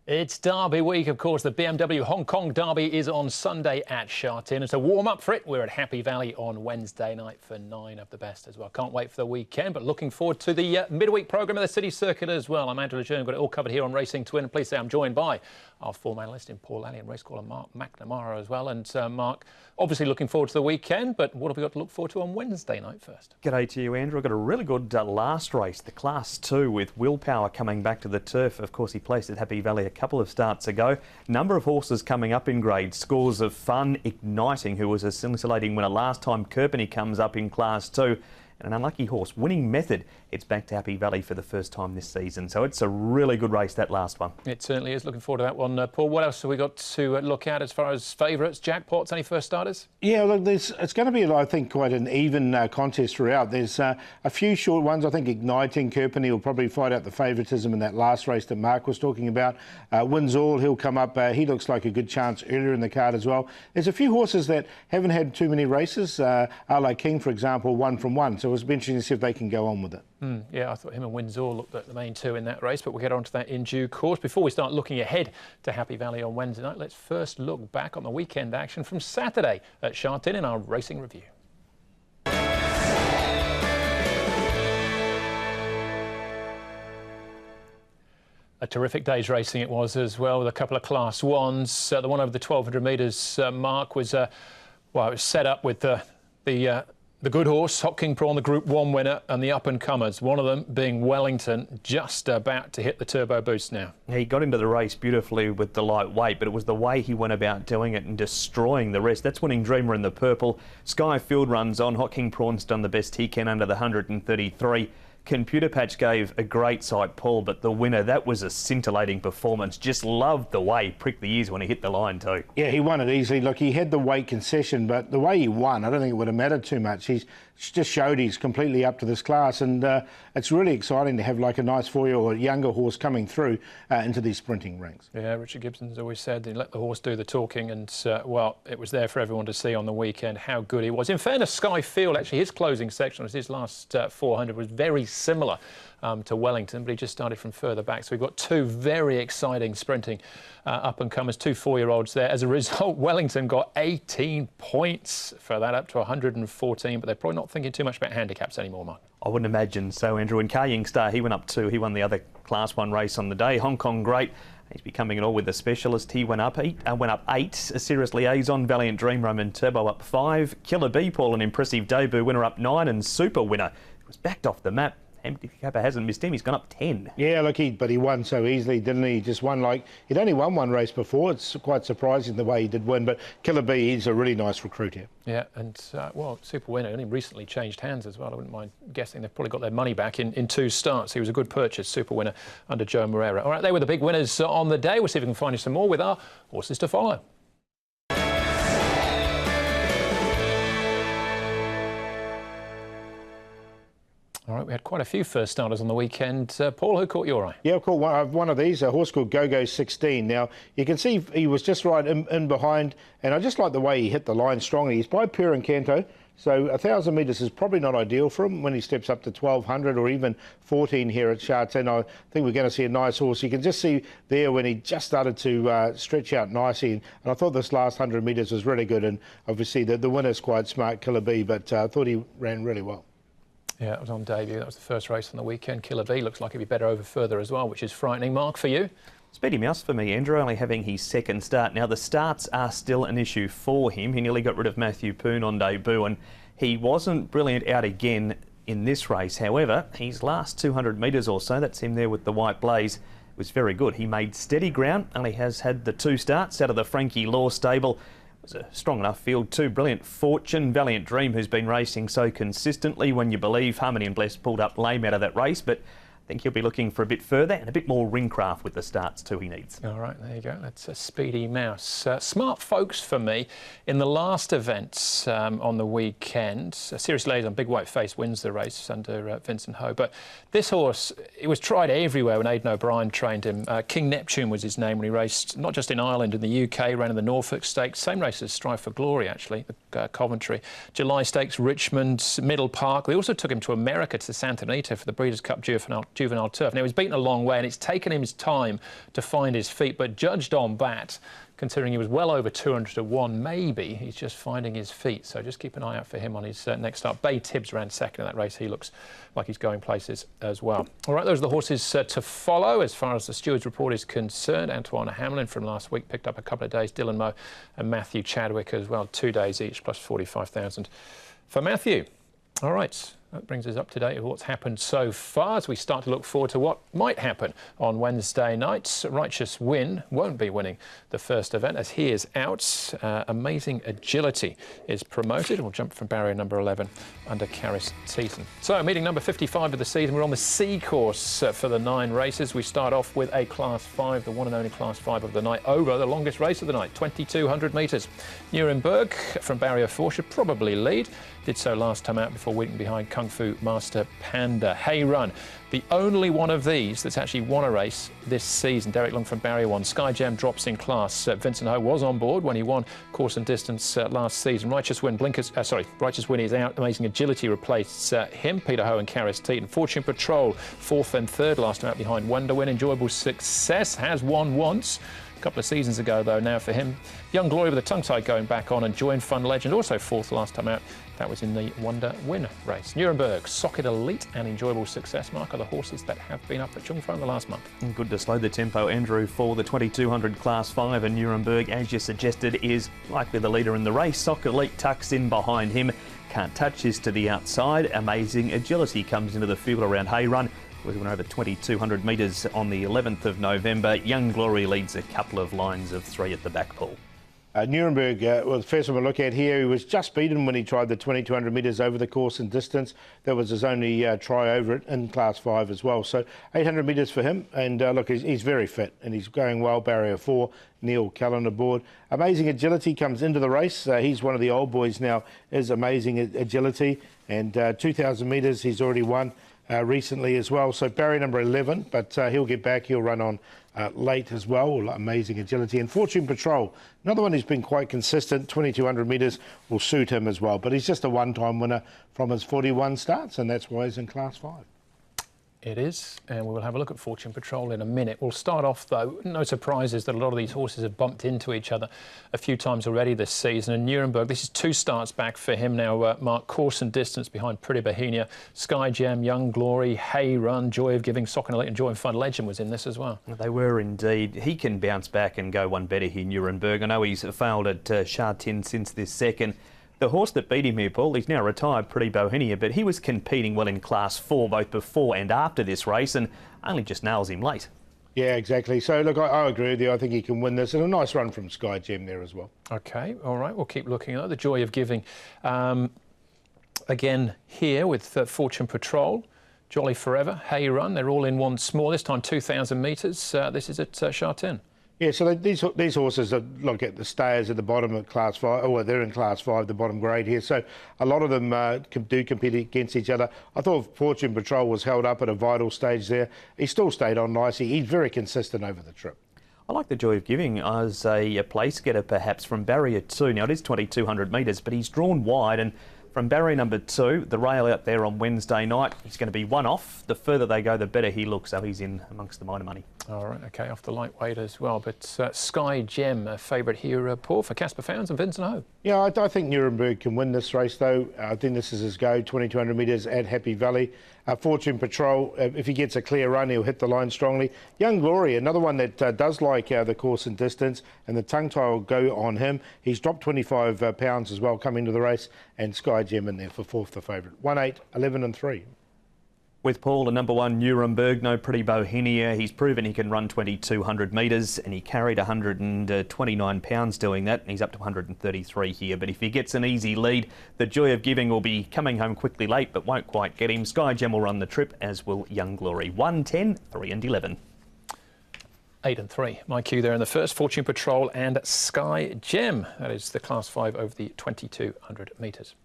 It's Derby week, of course. The BMW Hong Kong Derby is on Sunday at Sha Tin. It's a warm-up for it. We're at Happy Valley on Wednesday night for 9 of the best as well. Can't wait for the weekend, but looking forward to the midweek programme of the City Circuit as well. I'm Andrew Lejeune, got it all covered here on Racing Twin. And please say I'm joined by our form analyst in Paul Alley and racecaller Mark McNamara as well. And Mark, obviously looking forward to the weekend, but what have we got to look forward to on Wednesday night first? G'day to you, Andrew. I've got a really good last race, the Class 2, with Willpower coming back to the turf. Of course, he placed at Happy Valley a couple of starts ago. Number of horses coming up in grade. Scores of Fun, Igniting, who was a scintillating winner last time. Kirpany comes up in Class 2. And an unlucky horse, Winning Method, it's back to Happy Valley for the first time this season. So it's a really good race, that last one. It certainly is. Looking forward to that one. Paul, what else have we got to look at as far as favourites? Jackpots, any first starters? Yeah, look, it's going to be, I think, quite an even contest throughout. There's a few short ones. I think Igniting, Kirpany will probably fight out the favouritism in that last race that Mark was talking about. Wins All, he'll come up. He looks like a good chance earlier in the card as well. There's a few horses that haven't had too many races. A King, for example, 1 from 1. So it's been interesting to see if they can go on with it. Yeah, I thought him and Windsor looked at the main two in that race, but we'll get on to that in due course. Before we start looking ahead to Happy Valley on Wednesday night, let's first look back on the weekend action from Saturday at Sha Tin in our racing review. A terrific day's racing it was as well, with a couple of Class 1s. The one over the 1,200 metres mark was, well, it was set up with the good horse, Hot King Prawn, the Group 1 winner, and the up-and-comers, one of them being Wellington, just about to hit the turbo boost now. He got into the race beautifully with the lightweight, but it was the way he went about doing it and destroying the rest. That's Winning Dreamer in the purple. Skyfield runs on. Hot King Prawn's done the best he can under the 133. Computer Patch gave a great sight, Paul, but the winner, that was a scintillating performance. Just loved the way he pricked the ears when he hit the line too. Yeah, he won it easily. Look, he had the weight concession, but the way he won, I don't think it would have mattered too much. He's just showed he's completely up to this class, and it's really exciting to have like a nice 4-year-old or younger horse coming through into these sprinting ranks. Yeah, Richard Gibson's always said he let the horse do the talking, and well, it was there for everyone to see on the weekend how good he was. In fairness, Skyfield, actually his closing section, his last 400, was very similar to Wellington, but he just started from further back. So we've got two very exciting sprinting up-and-comers, two 4-year-olds there. As a result, Wellington got 18 points for that, up to 114, but they're probably not thinking too much about handicaps anymore, Mark. I wouldn't imagine so, Andrew. And Kaying Star, he went up 2. He won the other Class 1 race on the day. Hong Kong Great, he's becoming it all with the specialist. He went up 8. A Serious Liaison, Valiant Dream, Roman Turbo up 5. Killer Bee, Paul, an impressive debut winner, up 9. And Super Winner was backed off the map. Handicapper hasn't missed him. He's gone up 10. Yeah, look, but he won so easily, didn't he? He just won like, he'd only won one race before. It's quite surprising the way he did win, but Killer Bee, he's a really nice recruit here. Yeah, and well, Super Winner only recently changed hands as well. I wouldn't mind guessing they've probably got their money back in 2 starts. He was a good purchase, Super Winner, under Joe Moreira. All right, they were the big winners on the day. We'll see if we can find you some more with our horses to follow. All right, we had quite a few first starters on the weekend. Paul, who caught your eye? Yeah, I caught one of these, a horse called Go-Go 16. Now, you can see he was just right in behind, and I just like the way he hit the line strongly. He's by Pure Encanto, so 1,000 metres is probably not ideal for him when he steps up to 1,200 or even 14 here at Sha Tin. I think we're going to see a nice horse. You can just see there when he just started to stretch out nicely, and I thought this last 100 metres was really good, and obviously the winner's quite smart, Killer Bee, but I thought he ran really well. Yeah, it was on debut. That was the first race on the weekend. Killer Bee looks like he'd be better over further as well, which is frightening. Mark, for you? Speedy Mouse for me, Andrew, only having his second start. Now, the starts are still an issue for him. He nearly got rid of Matthew Poon on debut, and he wasn't brilliant out again in this race. However, his last 200 metres or so, that's him there with the white blaze, was very good. He made steady ground, only has had the 2 starts out of the Frankie Law stable. It was a strong enough field too. Brilliant Fortune, Valiant Dream, who's been racing so consistently. When you believe Harmony and Bless pulled up lame out of that race, but I think he'll be looking for a bit further and a bit more ringcraft with the starts too he needs. All right, there you go. That's a Speedy Mouse. Smart Folks for me. In the last events on the weekend, Serious Liaison, Big White Face, wins the race under Vincent Ho. But this horse, it was tried everywhere when Aidan O'Brien trained him. King Neptune was his name when he raced, not just in Ireland, in the UK, ran in the Norfolk Stakes. Same race as Strive for Glory, actually, the Coventry. July Stakes, Richmond, Middle Park. They also took him to America, to Santa Anita, for the Breeders' Cup Juvenile juvenile turf. Now, he's beaten a long way, and it's taken him his time to find his feet, but judged on that, considering he was well over 200 to 1, maybe he's just finding his feet. So just keep an eye out for him on his next start. Bay Tibbs ran second in that race. He looks like he's going places as well. All right, those are the horses to follow as far as the Stewards report is concerned. Antoine Hamlin from last week picked up a couple of days. Dylan Moe and Matthew Chadwick as well, 2 days each, plus 45,000 for Matthew. All right, that brings us up to date with what's happened so far as we start to look forward to what might happen on Wednesday night. Righteous Win won't be winning the first event as he is out. Amazing Agility is promoted. We'll jump from barrier number 11 under Caris Teaton. So meeting number 55 of the season. We're on the C course for the 9 races. We start off with a Class 5, the one and only Class 5 of the night, over the longest race of the night, 2,200 metres. Nuremberg from barrier 4 should probably lead. Did so last time out before waiting behind Kung Fu Master Panda. Hey Run, the only one of these that's actually won a race this season. Derek Long from barrier 1. Sky Jam drops in class. Vincent Ho was on board when he won course and distance last season. Righteous Win is out. Amazing Agility replaced him. Peter Ho and Caris Teaton. Fortune Patrol 4th and 3rd last time out behind Wonder Win. Enjoyable Success has won once. A couple of seasons ago, though, now for him. Young Glory with a tongue tie going back on, and Join Fun Legend, also 4th last time out. That was in the Wonder Win race. Nuremberg, Socket Elite and Enjoyable Success, Mark, are the horses that have been up at Zhongfeng in the last month. Good to slow the tempo, Andrew, for the 2,200 Class 5, and Nuremberg, as you suggested, is likely the leader in the race. Socket Elite tucks in behind him. Can't Touch is to the outside. Amazing Agility comes into the field around Hay Run. We went over 2,200 metres on the 11th of November. Young Glory leads a couple of lines of 3 at the back, Paul. Nuremberg, well, the first one we look at here, he was just beaten when he tried the 2,200 metres over the course and distance. That was his only try over it in Class 5 as well. So 800 metres for him, and look, he's very fit and he's going well. Barrier 4, Neil Callan aboard. Amazing Agility comes into the race. He's one of the old boys now, is Amazing Agility, and 2,000 metres he's already won recently as well. So barrier number 11, but he'll get back. He'll run on late as well. Amazing Agility. And Fortune Patrol, another one who's been quite consistent. 2,200 metres will suit him as well. But he's just a one-time winner from his 41 starts, and that's why he's in Class 5. It is, and we will have a look at Fortune Patrol in a minute. We'll start off, though, no surprises that a lot of these horses have bumped into each other a few times already this season. And Nuremberg, this is 2 starts back for him now. Mark, course and distance behind Pretty Bohemia. Sky Jam, Young Glory, Hay Run, Joy of Giving, Socket Elite and Joy and Fun Legend was in this as well. They were indeed. He can bounce back and go one better here, Nuremberg. I know he's failed at Sha Tin since this second. The horse that beat him here, Paul, he's now retired, Pretty Bohemia, but he was competing well in Class 4 both before and after this race and only just nails him late. Yeah, exactly. So, look, I agree with you. I think he can win this. And a nice run from Sky Gem there as well. OK, all right, we'll keep looking at the Joy of Giving. Again, here with Fortune Patrol, Jolly Forever, Hay Run, they're all in once more, this time 2,000 metres. This is at Sha Tin. Yeah, so these horses are, look at the stayers at the bottom of Class 5. Oh, well, they're in Class 5, the bottom grade here. So a lot of them do compete against each other. I thought Fortune Patrol was held up at a vital stage there. He still stayed on nicely. He's very consistent over the trip. I like the Joy of Giving as a place getter, perhaps, from barrier 2. Now, it is 2,200 metres, but he's drawn wide, and from barrier number 2, the rail out there on Wednesday night, he's going to be one off. The further they go, the better he looks, so he's in amongst the minor money. All right, OK, off the lightweight as well. But Sky Gem, a favourite here, Paul, for Casper Fownes and Vincent Ho. Yeah, I think Nuremberg can win this race, though. I think this is his go, 2,200 metres at Happy Valley. Fortune Patrol, if he gets a clear run, he'll hit the line strongly. Young Glory, another one that does like the course and distance, and the tongue tie will go on him. He's dropped 25 pounds as well coming to the race, and Sky Gem in there for 4th, the favourite. 1, 8, 11 and 3. With Paul, the number 1 Nuremberg, no Pretty Bohemia. He's proven he can run 2,200 metres and he carried 129 pounds doing that. And he's up to 133 here. But if he gets an easy lead, the Joy of Giving will be coming home quickly late but won't quite get him. Sky Gem will run the trip, as will Young Glory. 1, 10, 3 and 11. 8 and 3. My cue there in the first, Fortune Patrol and Sky Gem. That is the Class 5 over the 2,200 metres.